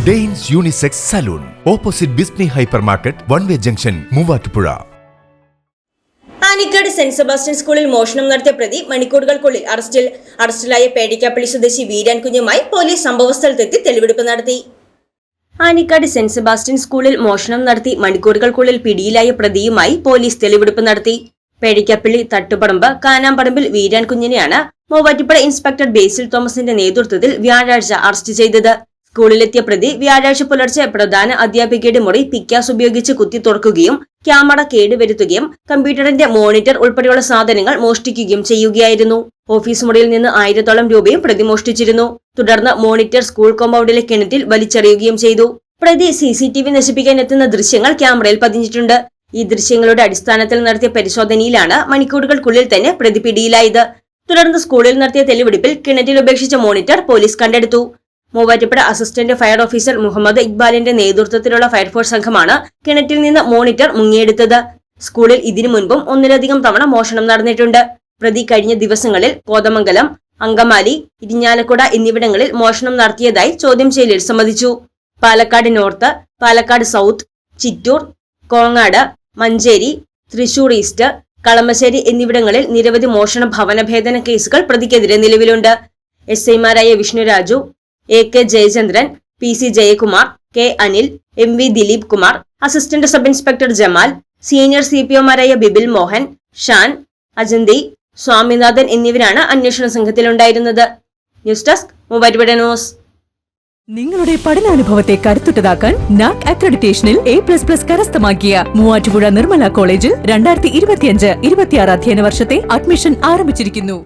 Danes unisex salon opposite Bismi hyper market one way junction Muvattupuzha. Anikkad saint Sebastian സ്കൂളിൽ മോഷണം നടത്തിയ പ്രതി മണിക്കൂറുകൾക്കുള്ളിൽ അറസ്റ്റിലായ പേടിക്കാപ്പള്ളി സ്വദേശി വീരാൻ കുഞ്ഞുമായി പോലീസ് സംഭവസ്ഥലത്തെത്തി തെളിവെടുപ്പ് നടത്തി. ആനിക്കാട് സെന്റ് സെബാസ്റ്റ്യൻ സ്കൂളിൽ മോഷണം നടത്തി മണിക്കൂറുകൾക്കുള്ളിൽ പിടിയിലായ പ്രതിയുമായി പോലീസ് തെളിവെടുപ്പ് നടത്തി. പേടിക്കാപ്പള്ളി തട്ടുപറമ്പ് കാനാമ്പറമ്പിൽ വീരാൻ കുഞ്ഞിനെയാണ് മൂവാറ്റുപുഴ ഇൻസ്പെക്ടർ ബേസിൽ തോമസിന്റെ നേതൃത്വത്തിൽ വ്യാഴാഴ്ച അറസ്റ്റ് ചെയ്തത്. സ്കൂളിലെത്തിയ പ്രതി വ്യാഴാഴ്ച പുലർച്ചെ പ്രധാന അധ്യാപികയുടെ മുറി പിക്കാസ് ഉപയോഗിച്ച് കുത്തി തുറക്കുകയും ക്യാമറ കേടുവരുത്തുകയും കമ്പ്യൂട്ടറിന്റെ മോണിറ്റർ ഉൾപ്പെടെയുള്ള സാധനങ്ങൾ മോഷ്ടിക്കുകയും ചെയ്യുകയായിരുന്നു. ഓഫീസ് മുറിയിൽ നിന്ന് 1000-ഓളം രൂപയും പ്രതി മോഷ്ടിച്ചിരുന്നു. തുടർന്ന് മോണിറ്റർ സ്കൂൾ കോമ്പൗണ്ടിലെ കിണറ്റിൽ വലിച്ചെറിയുകയും ചെയ്തു. പ്രതി CCTV നശിപ്പിക്കാൻ എത്തുന്ന ദൃശ്യങ്ങൾ ക്യാമറയിൽ പതിഞ്ഞിട്ടുണ്ട്. ഈ ദൃശ്യങ്ങളുടെ അടിസ്ഥാനത്തിൽ നടത്തിയ പരിശോധനയിലാണ് മണിക്കൂറുകൾക്കുള്ളിൽ തന്നെ പ്രതി പിടിയിലായത്. തുടർന്ന് സ്കൂളിൽ നടത്തിയ തെളിവെടുപ്പിൽ കിണറ്റിൽ ഉപേക്ഷിച്ച മോണിറ്റർ പോലീസ് കണ്ടെടുത്തു. Muvattupuzha assistant fire officer Muhammad ഇക്ബാലിന്റെ നേതൃത്വത്തിലുള്ള ഫയർഫോഴ്സ് സംഘമാണ് കിണറ്റിൽ നിന്ന് മോണിറ്റർ മുങ്ങിയെടുത്തത്. സ്കൂളിൽ ഇതിനു മുൻപും ഒന്നിലധികം തവണ മോഷണം നടന്നിട്ടുണ്ട്. പ്രതി കഴിഞ്ഞ ദിവസങ്ങളിൽ കോതമംഗലം, അങ്കമാലി, ഇരിഞ്ഞാലക്കുട എന്നിവിടങ്ങളിൽ മോഷണം നടത്തിയതായി ചോദ്യം ചെയ്യലിൽ സമ്മതിച്ചു. Palakkad north, Palakkad south, Chittur, Kongad, Manjeri, Thrissur east, Kalamassery എന്നിവിടങ്ങളിൽ നിരവധി മോഷണ ഭവനഭേദന കേസുകൾ പ്രതിക്കെതിരെ നിലവിലുണ്ട്. SIമാരായ Vishnuraju, AK Jayachandran, PC Jayakumar, K Anil, MV Dileep Kumar, assistant sub inspector Jamal, senior CPOമാരായ ബിബിൽ മോഹൻ, ഷാൻ, അജന്തി, സ്വാമിനാഥൻ എന്നിവരാണ് അന്വേഷണ സംഘത്തിലുണ്ടായിരുന്നത്. News desk Muvattupuzha news. നിങ്ങളുടെ പഠനാനുഭവത്തെ കരുത്തുറ്റതാക്കാൻ NAC അക്രഡിറ്റേഷനിൽ A++ കരസ്ഥമാക്കിയ മൂവാറ്റുപുഴ നിർമ്മല കോളേജിൽ 2025-26 അധ്യയന വർഷത്തെ അഡ്മിഷൻ ആരംഭിച്ചിരിക്കുന്നു.